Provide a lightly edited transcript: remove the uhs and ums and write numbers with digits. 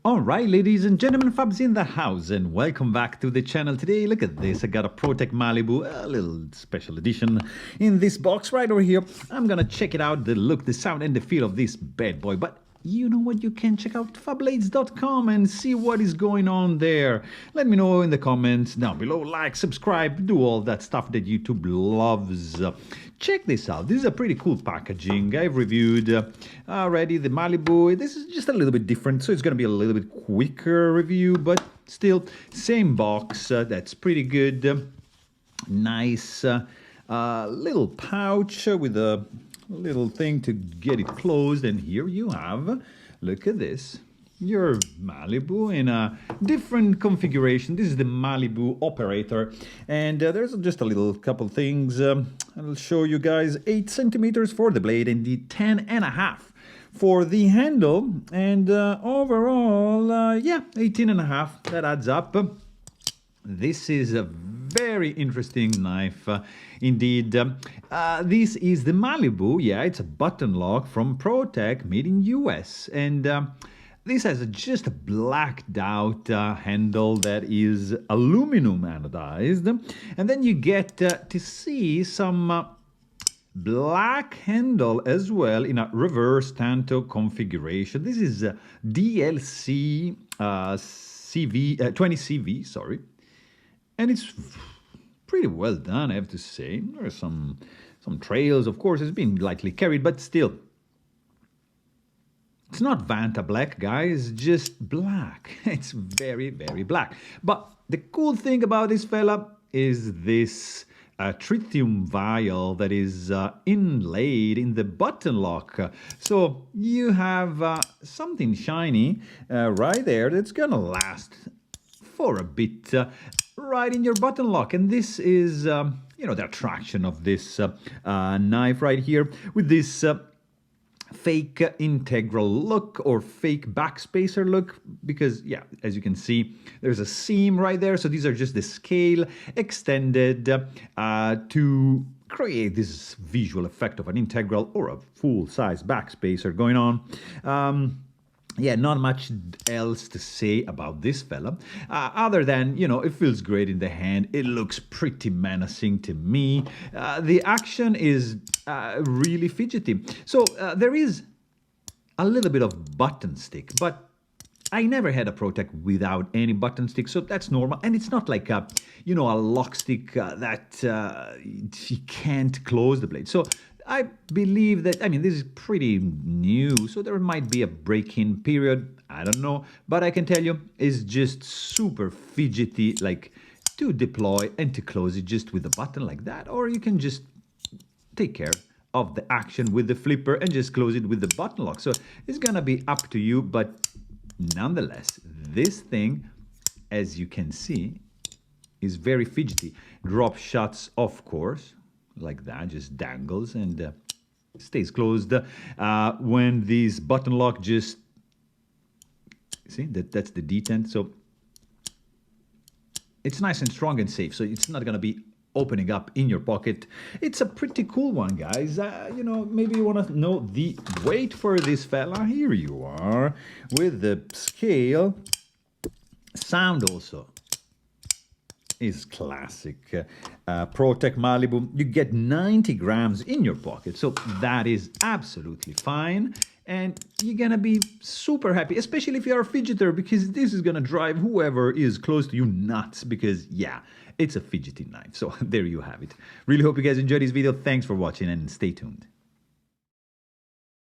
Alright, ladies and gentlemen, Fabs in the house, and welcome back to the channel. Today, look at this, I got a Protech Malibu, a little special edition in this box right over here. I'm gonna check it out, the look, the sound, and the feel of this bad boy, but you know what, you can check out Fablades.com and see what is going on there. Let me know in the comments down below, like, subscribe, do all that stuff that YouTube loves. Check this out, this is a pretty cool packaging. I've reviewed already the Malibu. This is just a little bit different, so it's going to be a little bit quicker review, but still, same box, that's pretty good. Nice little pouch with a little thing to get it closed, and here you have, look at this, your Malibu in a different configuration. This is the Malibu Operator, and there's just a little couple things I'll show you guys. 8 centimeters for the blade and the 10.5 for the handle, and overall yeah, 18.5, that adds up. This is a very interesting knife indeed. This is the Malibu. Yeah, it's a button lock from Protech, made in US, and this has just a blacked out handle that is aluminum anodized, and then you get to see some black handle as well in a reverse tanto configuration. This is DLC CV 20CV, sorry. And it's pretty well done, I have to say. There are some trails, of course, it's been lightly carried, but still. It's not Vanta black, guys, just black. It's very, very black. But the cool thing about this fella is this tritium vial that is inlaid in the button lock. So you have something shiny right there that's gonna last for a bit right in your button lock. And this is you know, the attraction of this knife right here, with this fake integral look or fake backspacer look, because yeah, as you can see, there's a seam right there, so these are just the scale extended to create this visual effect of an integral or a full-size backspacer going on. Yeah, not much else to say about this fella, other than, you know, it feels great in the hand. It looks pretty menacing to me. The action is really fidgety. So there is a little bit of button stick, but I never had a Protech without any button stick, so that's normal. And it's not like a, you know, a lock stick that you can't close the blade. So I believe that, I mean, this is pretty new, so there might be a break-in period, I don't know, but I can tell you, it's just super fidgety, like to deploy and to close it just with a button like that, or you can just take care of the action with the flipper and just close it with the button lock. So it's gonna be up to you, but nonetheless, this thing, as you can see, is very fidgety. Drop shots, of course, like that, just dangles and stays closed. When this button lock just, see, that's the detent, so it's nice and strong and safe, so it's not gonna be opening up in your pocket. It's a pretty cool one, guys. You know, maybe you want to know the weight for this fella. Here you are with the scale. Sound also is classic. Protech Malibu, you get 90 grams in your pocket, so that is absolutely fine, and you're gonna be super happy, especially if you're a fidgeter, because this is gonna drive whoever is close to you nuts, because yeah, it's a fidgety knife. So there you have it. Really hope you guys enjoyed this video. Thanks for watching and stay tuned.